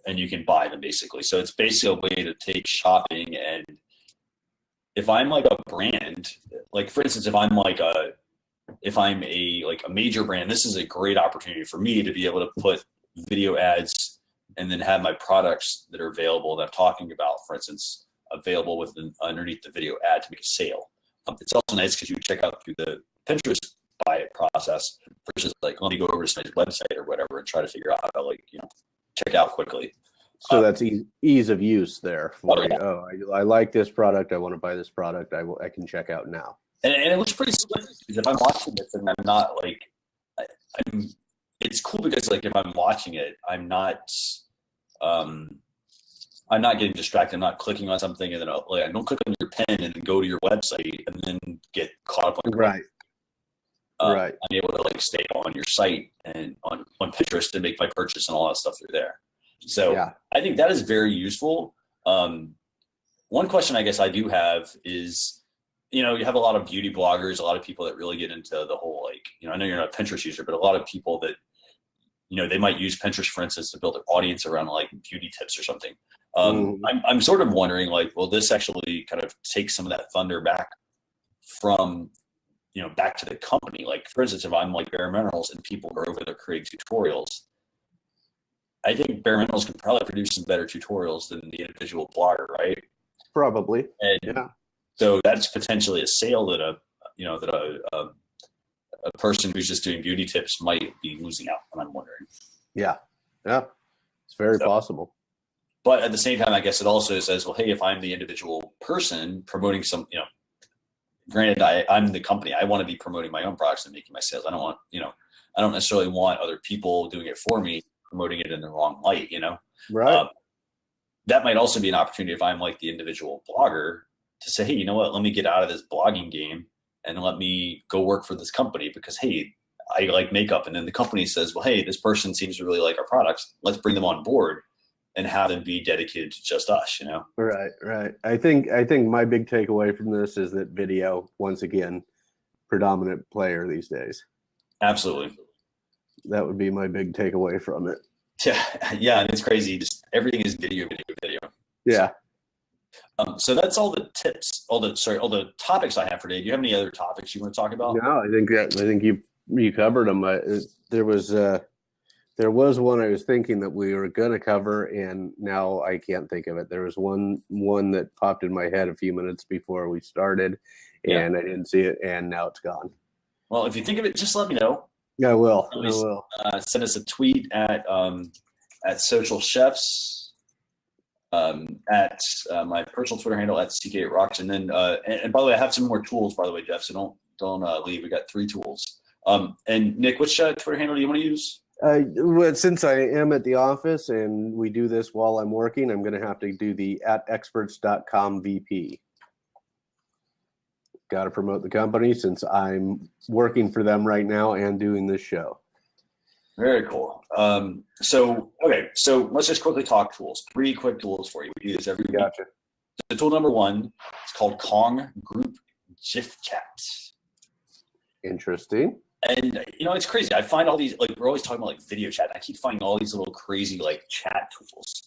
A: and you can buy them basically. So it's basically a way to take shopping. And if I'm like a brand, like for instance, if I'm a like a major brand, this is a great opportunity for me to be able to put video ads and then have my products that are available that I'm talking about, for instance, available underneath the video ad to make a sale. It's also nice because you check out through the Pinterest buy it process versus like, let me go over to somebody's website or whatever and try to figure out how to check out quickly.
B: So that's ease of use there.
A: Yeah.
B: I like this product. I want to buy this product. I can check out now.
A: And it looks pretty slick because if I'm watching this and I'm not like, it's cool because like if I'm watching it, I'm not getting distracted. I'm not clicking on something and then I don't click on your pen and then go to your website and then get caught up on
B: right. Right.
A: I'm able to like stay on your site and on Pinterest and make my purchase and all that stuff through there. So yeah. I think that is very useful. One question I guess I do have is, you have a lot of beauty bloggers, a lot of people that really get into the whole, like, I know you're not a Pinterest user, but a lot of people that, they might use Pinterest, for instance, to build their audience around like beauty tips or something. I'm sort of wondering, like, will this actually kind of take some of that thunder back from, back to the company? Like, for instance, if I'm like Bare Minerals and people are over there creating tutorials, I think Bare Minerals can probably produce some better tutorials than the individual blogger, right?
B: Probably.
A: And
B: yeah.
A: So that's potentially a sale that a person who's just doing beauty tips might be losing out on, I'm wondering.
B: Yeah. Yeah. It's very possible.
A: But at the same time, I guess it also says, well, hey, if I'm the individual person promoting some, granted, I'm the company, I want to be promoting my own products and making my sales. I don't want, I don't necessarily want other people doing it for me, promoting it in the wrong light,
B: Right.
A: That might also be an opportunity if I'm like the individual blogger to say, hey, you know what, let me get out of this blogging game and let me go work for this company because, hey, I like makeup. And then the company says, well, hey, this person seems to really like our products. Let's bring them on board and have them be dedicated to just us,
B: Right, right. I think my big takeaway from this is that video, once again, predominant player these days.
A: Absolutely.
B: That would be my big takeaway from it.
A: Yeah, and it's crazy. Just everything is video.
B: Yeah.
A: So that's all the tips, all the topics I have for today. Do you have any other topics you want to talk about?
B: No, I think you covered them. There was one I was thinking that we were going to cover, and now I can't think of it. There was one that popped in my head a few minutes before we started, and I didn't see it, and now it's gone.
A: Well, if you think of it, just let me know.
B: I will.
A: Send us a tweet at Social Chefs, at my personal Twitter handle at CK8Rocks, and then and by the way, I have some more tools. By the way, Jeff, so don't leave. We got 3 tools. And Nick, which Twitter handle do you want to use?
B: Since I am at the office and we do this while I'm working, I'm going to have to do the @experts.com VP. Got to promote the company since I'm working for them right now and doing this show.
A: Very cool. So let's just quickly talk tools. 3 quick tools for you. We do this every week.
B: Gotcha.
A: So tool number 1 is called Kong Group GIF Chat.
B: Interesting.
A: And it's crazy. I find all these, like, we're always talking about like video chat. I keep finding all these little crazy like chat tools,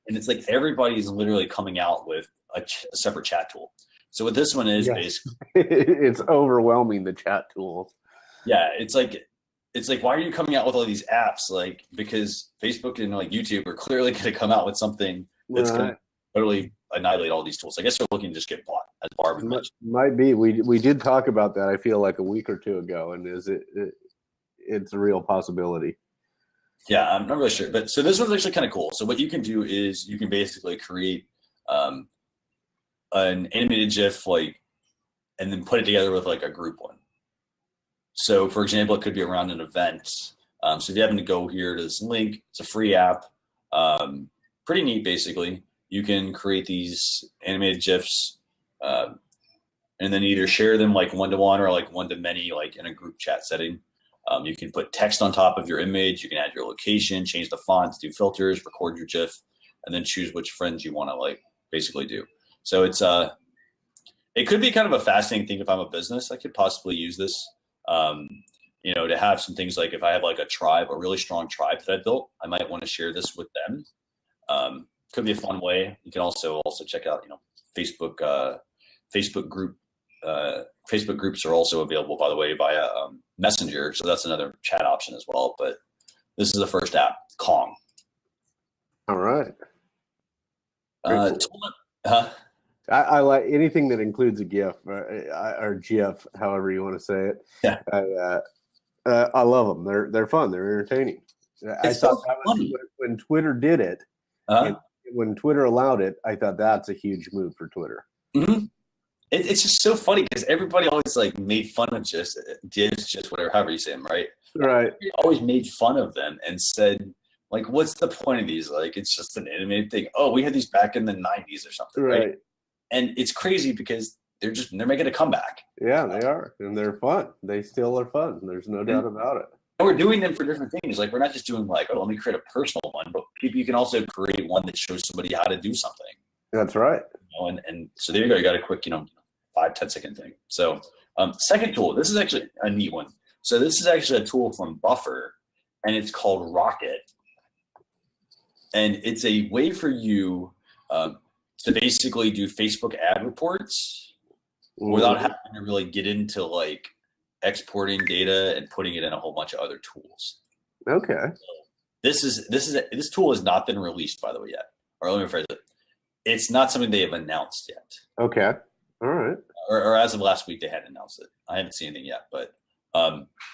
A: and it's like everybody's literally coming out with a separate chat tool. So what this one is basically,
B: it's overwhelming, the chat tools.
A: Yeah, it's like why are you coming out with all these apps? Like, because Facebook and like YouTube are clearly going to come out with something that's going to totally annihilate all these tools. I guess they're looking to just get bought, as Barb mentioned.
B: Might be. We did talk about that, I feel like, a week or 2 ago, and it's a real possibility.
A: Yeah, I'm not really sure. But so this one's actually kind of cool. So what you can do is you can basically create an animated GIF, like, and then put it together with like a group one. So for example, it could be around an event. So if you happen to go here to this link, it's a free app. Pretty neat, basically. You can create these animated GIFs and then either share them like one-to-one or like one-to-many, like in a group chat setting. You can put text on top of your image. You can add your location, change the fonts, do filters, record your GIF, and then choose which friends you want to like basically do. So it's it could be kind of a fascinating thing if I'm a business. I could possibly use this, to have some things like if I have like a tribe, a really strong tribe that I built, I might want to share this with them. Could be a fun way. You can also check out, Facebook group. Facebook groups are also available, by the way, via Messenger. So that's another chat option as well. But this is the first app, Kong.
B: All right. I like anything that includes a GIF or GIF, however you want to say it.
A: Yeah.
B: I love them. They're fun. They're entertaining. I thought that was
A: funny.
B: When Twitter did it, and when Twitter allowed it, I thought that's a huge move for Twitter.
A: Mm-hmm. It's just so funny because everybody always like made fun of just whatever, however you say them, right?
B: Right.
A: Everybody always made fun of them and said, like, what's the point of these? Like, it's just an animated thing. Oh, we had these back in the 90s or something, right? And it's crazy because they're making a comeback.
B: Yeah, they are. And they're fun. They still are fun. There's no doubt about it.
A: And we're doing them for different things. Like, we're not just doing like, oh, let me create a personal one, but you can also create one that shows somebody how to do something.
B: That's right.
A: And so there you go. You got a quick, 5-10 second thing. So second tool, this is actually a neat one. So this is actually a tool from Buffer, and it's called Rocket. And it's a way for you to basically do Facebook ad reports without having to really get into like exporting data and putting it in a whole bunch of other tools.
B: Okay.
A: So this tool has not been released, by the way, yet. Or let me rephrase it. It's not something they have announced yet.
B: Okay. All right.
A: Or as of last week, they hadn't announced it. I haven't seen anything yet, but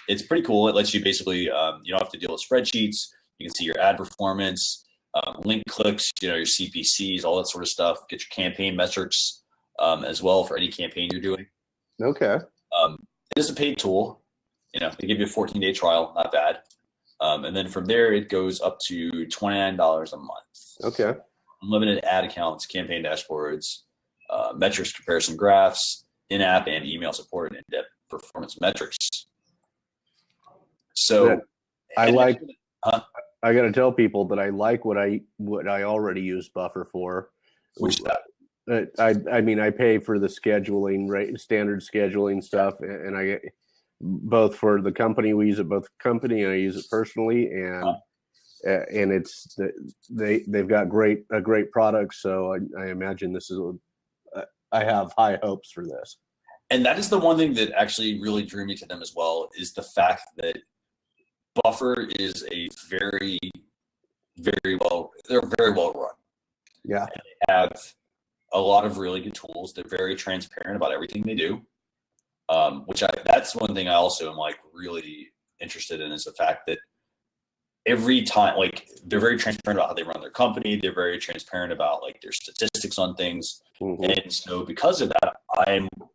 A: it's pretty cool. It lets you basically, you don't have to deal with spreadsheets. You can see your ad performance, link clicks, your CPCs, all that sort of stuff. Get your campaign metrics as well for any campaign you're doing.
B: Okay.
A: It is a paid tool. They give you a 14-day trial, not bad. And then from there, it goes up to $29 a month.
B: Okay.
A: Unlimited ad accounts, campaign dashboards, metrics comparison graphs, in-app and email support, and in-depth performance metrics. So
B: I like. I got to tell people that I like what I already use Buffer for.
A: Which
B: I mean, I pay for the scheduling, right? Standard scheduling stuff, and I get both for the company. We use it both company, and I use it personally, and it's they've got a great product. So I imagine this is. I have high hopes for this.
A: And that is the one thing that actually really drew me to them as well, is the fact that Buffer is a very, very well run.
B: Yeah.
A: And they have a lot of really good tools. They're very transparent about everything they do. That's one thing I also am like really interested in, is the fact that every time, like, they're very transparent about how they run their company. They're very transparent about like their statistics on things. Mm-hmm. And so because of that,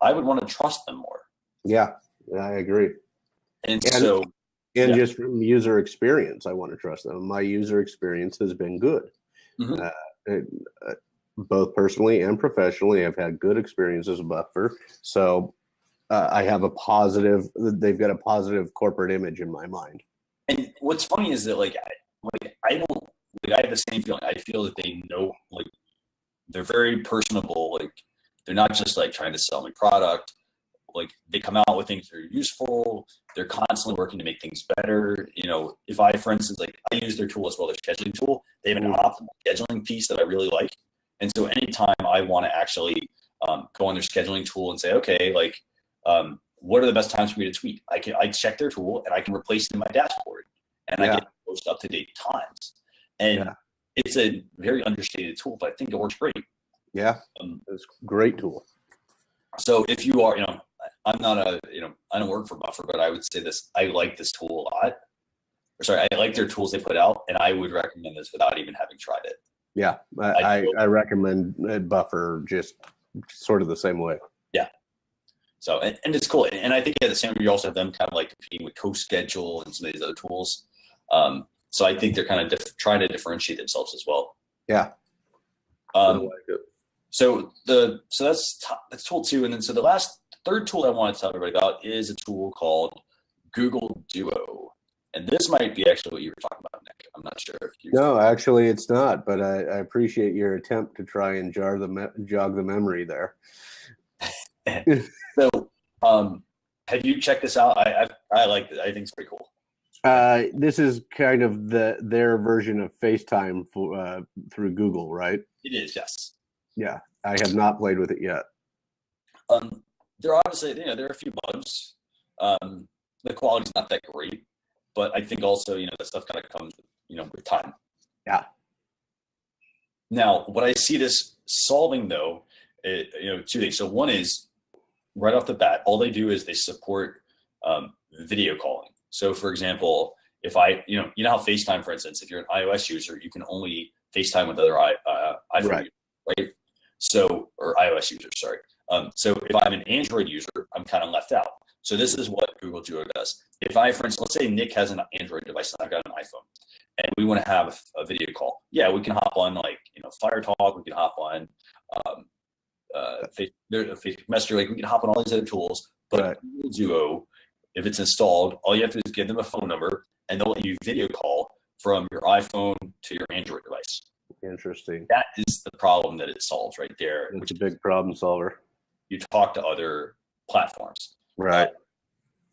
A: I would want to trust them more.
B: Yeah, I agree.
A: And
B: just from user experience, I want to trust them. My user experience has been good. Mm-hmm. Both personally and professionally, I've had good experiences with Buffer. So I have they've got a positive corporate image in my mind.
A: And what's funny is that I have the same feeling. I feel that they know, like, they're very personable. Like, they're not just like trying to sell me product. Like, they come out with things that are useful. They're constantly working to make things better. If for instance, like, I use their tool as well, their scheduling tool. They have an optimal scheduling piece that I really like. And so anytime I want to actually go on their scheduling tool and say, okay, like, what are the best times for me to tweet? I check their tool and I can replace it in my dashboard, and I get most up-to-date times. And it's a very understated tool, but I think it works great.
B: Yeah, it's a great tool.
A: So if you are, I'm not I don't work for Buffer, but I would say this: I like this tool a lot. I like their tools they put out, and I would recommend this without even having tried it.
B: Yeah, I recommend Buffer just sort of the same way.
A: Yeah. So, and it's cool. And I think at the same time, you also have them kind of like competing with CoSchedule and some of these other tools. So I think they're kind of trying to differentiate themselves as well.
B: Yeah.
A: I like it. So that's tool 2. And then so the third tool I want to tell everybody about is a tool called Google Duo. And this might be actually what you were talking about, Nick. I'm not sure if you.
B: No, actually, it's not. But I appreciate your attempt to try and jog the memory there.
A: So, have you checked this out? I like it. I think it's pretty cool.
B: This is kind of their version of FaceTime through Google, right?
A: It is, yes.
B: Yeah, I have not played with it yet.
A: There are obviously, there are a few bugs. The quality's not that great, but I think also, that stuff kind of comes, with time.
B: Yeah.
A: Now, what I see this solving though, two things. So one is right off the bat, all they do is they support video calling. So for example, if how FaceTime, for instance, if you're an iOS user, you can only FaceTime with other iPhone
B: Right.
A: users, right? So, or iOS users, sorry. So if I'm an Android user, I'm kind of left out. So this is what Google Duo does. If I, for instance, let's say Nick has an Android device and I've got an iPhone, and we want to have a video call. Yeah, we can hop on Fire Talk. We can hop on Facebook Messenger. Like we can hop on all these other tools. But
B: Right.
A: Google Duo, if it's installed, all you have to do is give them a phone number, and they'll let you video call from your iPhone to your Android device.
B: Interesting.
A: That is the problem that it solves right there.
B: It's a big problem solver.
A: You talk to other platforms.
B: Right.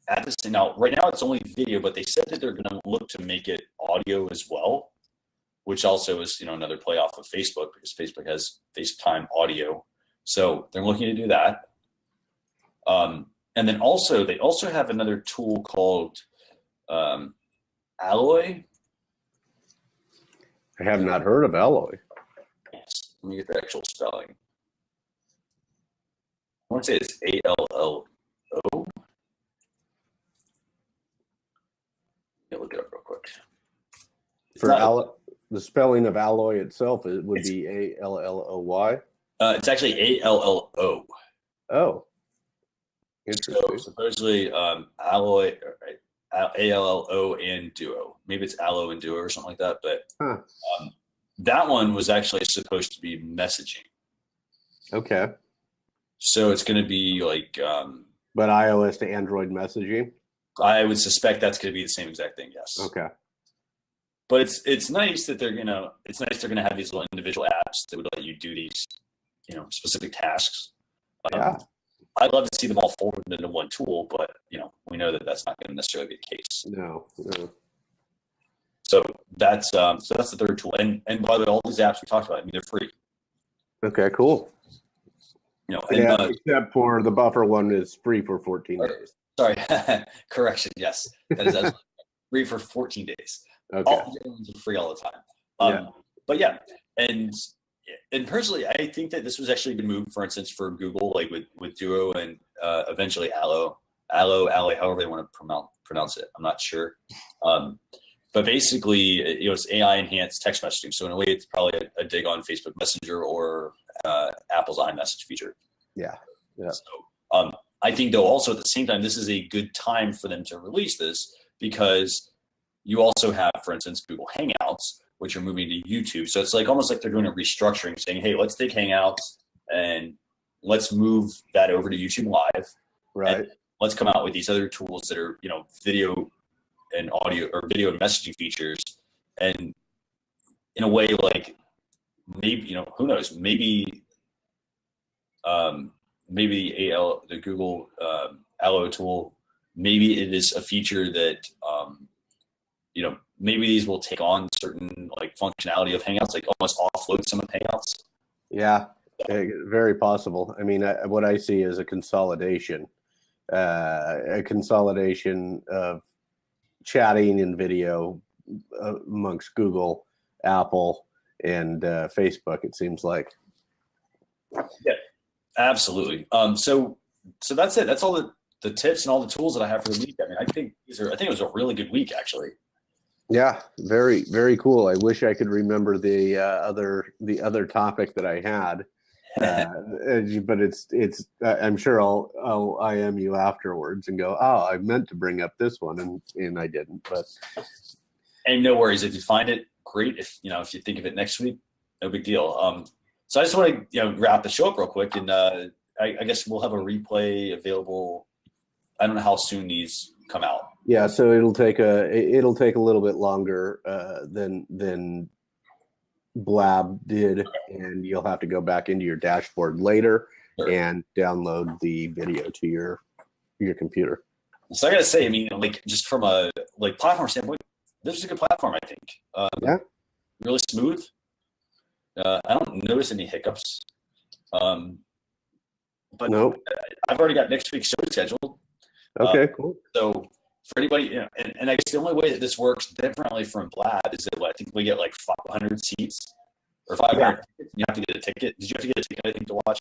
A: Right now it's only video, but they said that they're going to look to make it audio as well, which also is another play off of Facebook because Facebook has FaceTime audio, so they're looking to do that. And then they also have another tool called Alloy.
B: I have not heard of Alloy.
A: Yes, let me get the actual spelling. I want to say it's ALLO. Look it up real quick.
B: The spelling of Alloy itself would be ALLOY.
A: It's actually ALLO.
B: Oh, interesting.
A: So supposedly Alloy, ALLO and Duo. Maybe it's Allo and Duo or something like that. But that one was actually supposed to be messaging.
B: Okay.
A: So it's going to be like.
B: But iOS to Android messaging.
A: I would suspect that's going to be the same exact thing. Yes.
B: Okay.
A: But it's nice that they're gonna have these little individual apps that would let you do these specific tasks.
B: Yeah.
A: I'd love to see them all folded into one tool, but we know that that's not going to necessarily be the case.
B: No.
A: So that's the third tool. And by the way, all these apps we talked about, they're free.
B: Okay, cool. Except for the buffer one is free for 14 days.
A: Sorry, correction. Yes, that is absolutely free for 14 days.
B: Okay.
A: All the other ones are free all the time. But yeah, and personally, I think that this was actually a good move. For instance, for Google, like with Duo and eventually Allo, however they want to pronounce it. I'm not sure. But basically, it's AI enhanced text messaging. So in a way, it's probably a dig on Facebook Messenger or Apple's iMessage feature.
B: Yeah.
A: So I think though also at the same time, this is a good time for them to release this because you also have, for instance, Google Hangouts, which are moving to YouTube. So it's almost like they're doing a restructuring, saying, hey, let's take Hangouts and let's move that over to YouTube Live.
B: Right.
A: And let's come out with these other tools that are, video and audio or video and messaging features. And in a way, like maybe, who knows, maybe the Google Allo tool, maybe it is a feature that, maybe these will take on certain functionality of Hangouts, almost offload some of Hangouts.
B: Yeah, very possible. I mean, what I see is a consolidation of chatting and video amongst Google, Apple, and Facebook. It seems like.
A: Yeah, absolutely. So that's it. That's all the tips and all the tools that I have for the week. I mean, I think it was a really good week actually.
B: Yeah, very, very cool. I wish I could remember the other topic that I had, but it's. I'm sure I'll IM you afterwards and go, oh, I meant to bring up this one and I didn't. But
A: and no worries if you find it, great. If you think of it next week, no big deal. So I just want to wrap the show up real quick, and I guess we'll have a replay available. I don't know how soon these come out.
B: Yeah, so it'll take a little bit longer than Blab did, and you'll have to go back into your dashboard later and download the video to your computer.
A: So I gotta say, I mean, like just from a like platform standpoint, this is a good platform, I think.
B: Yeah.
A: Really smooth. I don't notice any hiccups. Um, but
B: Nope.
A: I've already got next week's show scheduled.
B: Okay, cool.
A: So for anybody, you know, and I guess the only way that this works differently from Blab is that I think we get like 500 seats or 500 tickets. You have to get a ticket. Did you have to get a ticket, I think, to watch?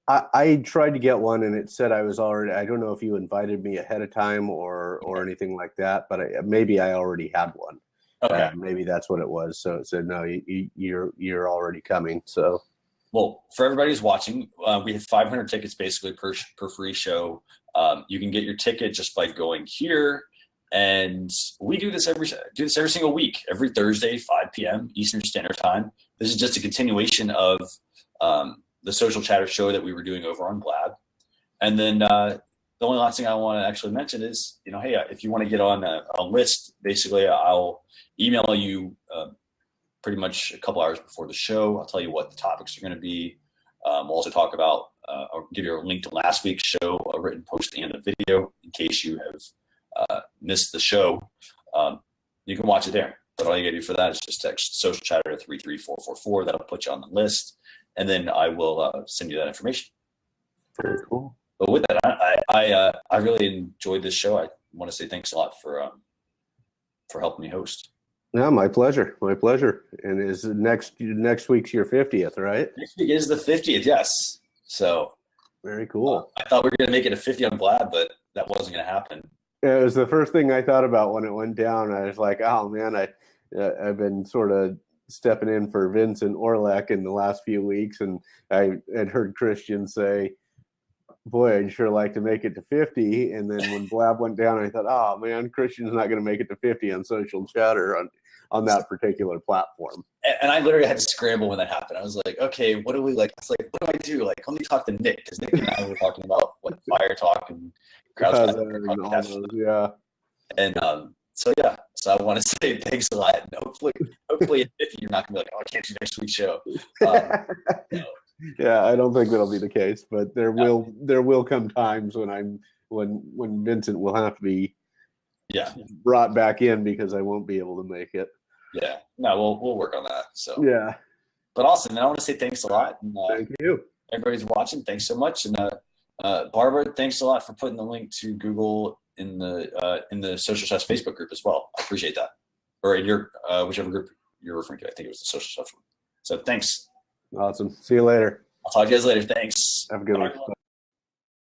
B: I tried to get one and it said I was already, I don't know if you invited me ahead of time or anything like that, but maybe I already had one.
A: Okay.
B: Maybe that's what it was. So it said, no, you're already coming. So,
A: Well, for everybody who's watching, we have 500 tickets basically per free show. You can get your ticket just by going here, and we do this every single week, every Thursday, 5 p.m. Eastern Standard Time. This is just a continuation of the Social Chatter show that we were doing over on Blab. And then the only last thing I want to actually mention is, you know, hey, if you want to get on a list, basically I'll email you pretty much a couple hours before the show. I'll tell you what the topics are going to be. We'll also talk about, I'll give you a link to last week's show, a written post at the end of the video in case you have missed the show. You can watch it there. But all you got to do for that is just text Social Chatter to 33444. That'll put you on the list. And then I will send you that information.
B: very cool.
A: But with that, I really enjoyed this show. I want to say thanks a lot for helping me host.
B: Yeah, my pleasure. My pleasure. And is next week's your 50th, right?
A: Next week is the 50th, yes. So
B: very cool.
A: I thought we were going to make it a 50 on Blab, but that wasn't going to happen.
B: It was the first thing I thought about when it went down. I was like, oh man, I've been sort of stepping in for Vincent Orlek in the last few weeks, and I had heard Christian say, boy, I'd sure like to make it to 50. And then when Blab went down, I thought, oh man, Christian's not going to make it to 50 on Social Chatter on that particular platform.
A: And I literally had to scramble when that happened. I was like, okay, what do we like? It's like, what do I do? Like, let me talk to Nick, because Nick and I were talking about what Fire Talk and Crowd Talk.
B: Yeah.
A: And so I want to say thanks a lot. And hopefully if you're not gonna be like, oh, I can't do next week's show.
B: Yeah, I don't think that'll be the case, but there will come times when Vincent will have to be brought back in because I won't be able to make it.
A: Yeah, no, we'll work on that. So
B: yeah,
A: but Austin, I want to say thanks a lot. And,
B: thank you.
A: Everybody's watching. Thanks so much. And Barbara, thanks a lot for putting the link to Google in the Social Stuff Facebook group as well. I appreciate that. Or in your whichever group you're referring to. I think it was the Social Stuff group. So thanks.
B: Awesome. See you later.
A: I'll talk to you guys later. Thanks.
B: Have a good one.